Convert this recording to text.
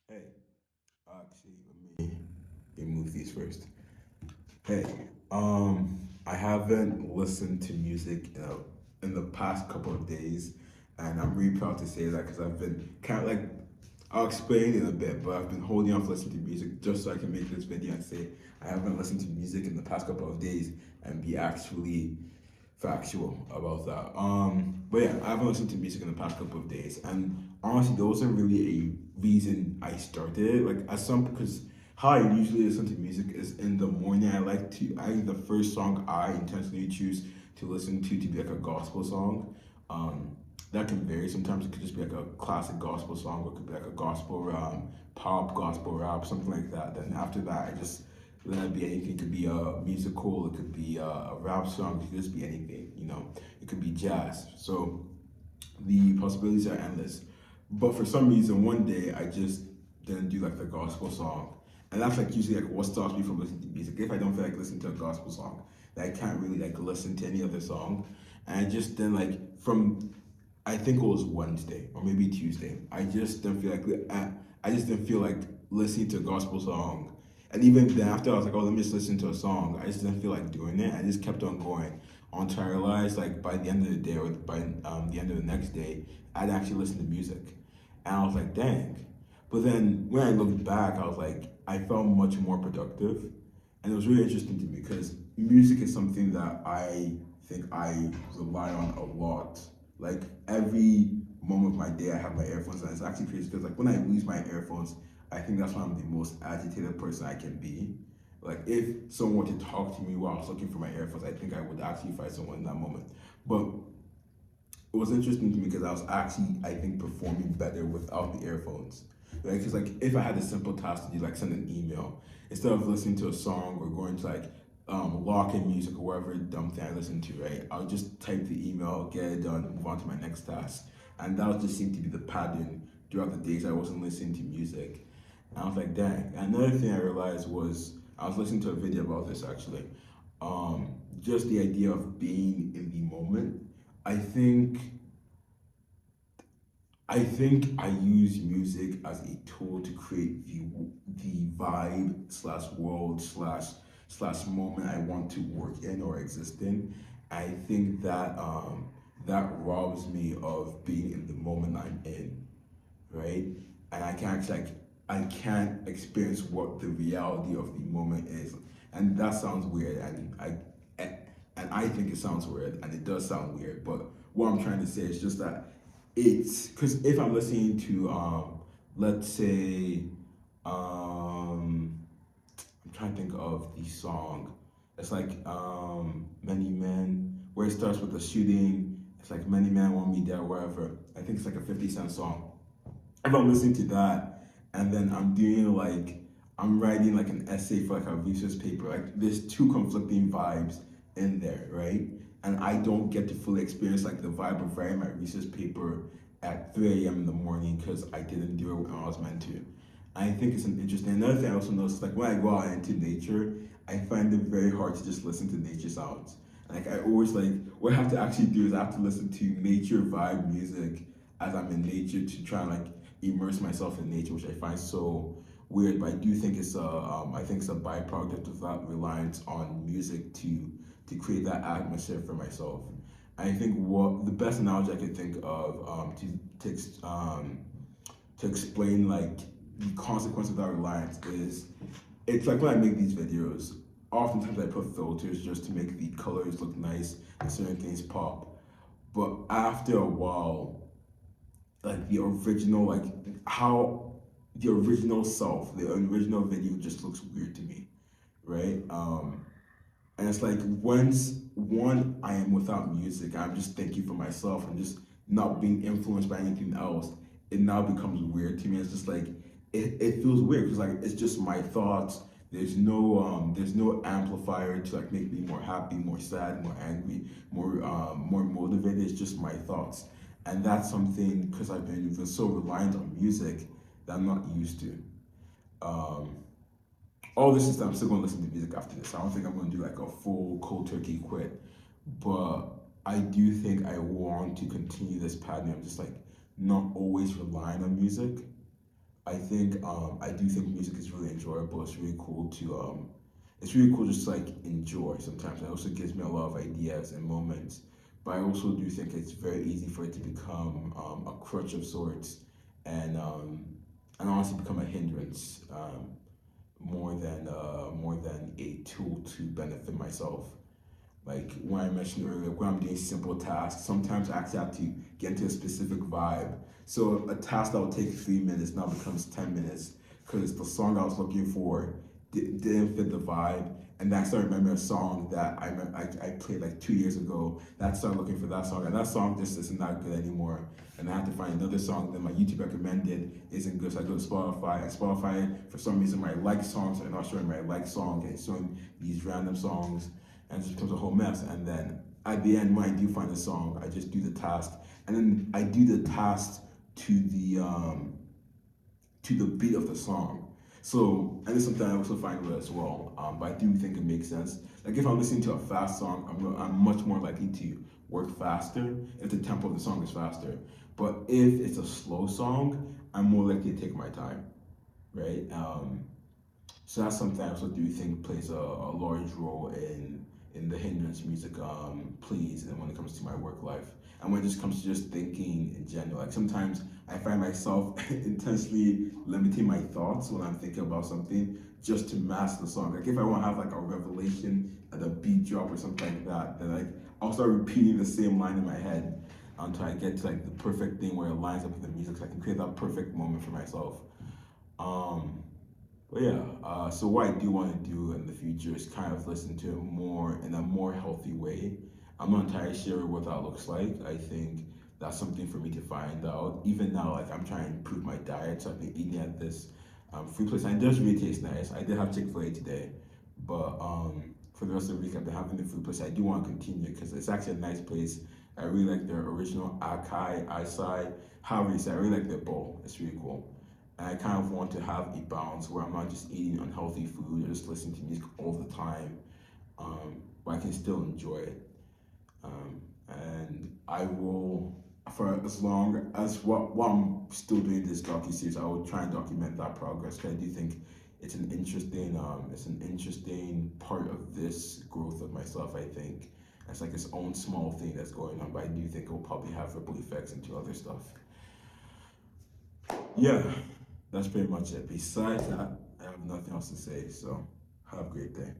Hey, actually, let me remove these first. Hey, I haven't listened to music in the past couple of days, and I'm really proud to say that because I've been kind of like, I'll explain in a bit, but I've been holding off listening to music just so I can make this video and say I haven't listened to music in the past couple of days and be actually factual about that. But yeah, I haven't listened to music in the past couple of days, and honestly, there wasn't really a reason I started it. Like as some because how I usually listen to music is in the morning. I think the first song I intentionally choose to listen to be like a gospel song. That can vary. Sometimes it could just be like a classic gospel song, or it could be like a gospel pop, gospel rap, something like that. Then after that, I just let it be anything. It could be a musical, it could be a rap song, it could just be anything. It could be jazz. So the possibilities are endless. But for some reason, one day I just didn't do like the gospel song, and that's like usually like what stops me from listening to music. If I don't feel like listening to a gospel song, that I can't really like listen to any other song, and I just then like from I think it was Wednesday or maybe Tuesday. I just didn't feel like listening to a gospel song. And even then after I was like, oh, let me just listen to a song. I just didn't feel like doing it. I just kept on going until I realized like by the end of the day or by the end of the next day, I'd actually listen to music. And I was like, dang. But then when I looked back, I was like, I felt much more productive. And it was really interesting to me because music is something that I think I rely on a lot. Like every moment of my day, I have my earphones, and it's actually crazy because like when I lose my earphones, I think that's when I'm the most agitated person I can be. Like if someone were to talk to me while I was looking for my earphones, I think I would actually fight someone in that moment. But it was interesting to me because I was actually, I think, performing better without the earphones. Right? Because like if I had a simple task to do, like send an email, instead of listening to a song or going to like lock in music or whatever dumb thing I listen to, right? I'll just type the email, get it done, move on to my next task. And that just seemed to be the pattern throughout the days I wasn't listening to music. And I was like, dang. Another thing I realized was I was listening to a video about this actually. Just the idea of being in the moment. I think I use music as a tool to create the vibe slash world slash moment I want to work in or exist in. I think that that robs me of being in the moment I'm in, right? And I can't experience what the reality of the moment is, and that sounds weird, and I think it sounds weird, and it does sound weird. But what I'm trying to say is just that it's because if I'm listening to let's say I'm trying to think of the song. It's like Many Men, where it starts with the shooting. It's like Many Men Want Me Dead, wherever. I think it's like a 50 Cent song. If I'm listening to that and then I'm writing like an essay for like a research paper, like there's two conflicting vibes in there, right? And I don't get to fully experience like the vibe of writing my research paper at 3 a.m. in the morning because I didn't do it when I was meant to. I think it's an interesting. Another thing I also noticed, like when I go out into nature, I find it very hard to just listen to nature sounds. Like I always like what I have to actually do is I have to listen to nature vibe music as I'm in nature to try and like immerse myself in nature, which I find so weird. But I do think I think it's a byproduct of that reliance on music to create that atmosphere for myself. I think what the best analogy I could think of to explain like the consequence of that reliance is it's like when I make these videos, oftentimes I put filters just to make the colors look nice and certain things pop. But after a while, like the original, like how the original self, the original video just looks weird to me, right? And it's like once one I am without music, I'm just thinking for myself. I'm just not being influenced by anything else. It now becomes weird to me. It's just like it feels weird because like it's just my thoughts. There's no amplifier to like make me more happy, more sad, more angry, more motivated. It's just my thoughts, and that's something because I've been so reliant on music that I'm not used to. Um, all this is that I'm still gonna listen to music after this. I don't think I'm gonna do like a full cold turkey quit, but I do think I want to continue this pattern of just like not always relying on music. I do think music is really enjoyable. It's really cool just to like enjoy sometimes. It also gives me a lot of ideas and moments. But I also do think it's very easy for it to become a crutch of sorts, and honestly become a hindrance, more than a tool to benefit myself. Like when I mentioned earlier, when I'm doing simple tasks, sometimes I actually have to get into a specific vibe. So a task that would take 3 minutes now becomes 10 minutes because the song I was looking for didn't fit the vibe. And then I started remembering a song that I played like 2 years ago. That I started looking for that song, and that song just isn't that good anymore. And I had to find another song that my YouTube recommended isn't good. So I go to Spotify, and Spotify, for some reason, my like songs are not showing my like song, and it's showing these random songs, and it just becomes a whole mess. And then at the end, when I do find a song, I just do the task, and then I do the task to the beat of the song. So, and it's something I also find with as well. But I do think it makes sense. Like if I'm listening to a fast song, I'm much more likely to work faster if the tempo of the song is faster. But if it's a slow song, I'm more likely to take my time, right? So that's something I also do think plays a large role in the hindrance music plays and when it comes to my work life. And when it just comes to just thinking in general, like sometimes I find myself intensely limiting my thoughts when I'm thinking about something just to master the song. Like if I want to have like a revelation at a beat drop or something like that, then like I'll start repeating the same line in my head until I get to like the perfect thing where it lines up with the music, so I can create that perfect moment for myself. Um, but yeah, so what I do want to do in the future is kind of listen to it more in a more healthy way. I'm not entirely sure what that looks like. I think that's something for me to find out. Even now, like I'm trying to improve my diet, so I've been eating at this food place, and it does really taste nice. I did have Chick-fil-A today, but for the rest of the week, I've been having the food place. I do want to continue because it's actually a nice place. I really like their original Akai, Isai, however you say. I really like their bowl. It's really cool. And I kind of want to have a balance where I'm not just eating unhealthy food or just listening to music all the time, but I can still enjoy it. And I will, for as long as while I'm still doing this docu series, I will try and document that progress. Because I do think it's an interesting part of this growth of myself. I think it's like its own small thing that's going on, but I do think it will probably have ripple effects into other stuff. Yeah, that's pretty much it. Besides that, I have nothing else to say. So have a great day.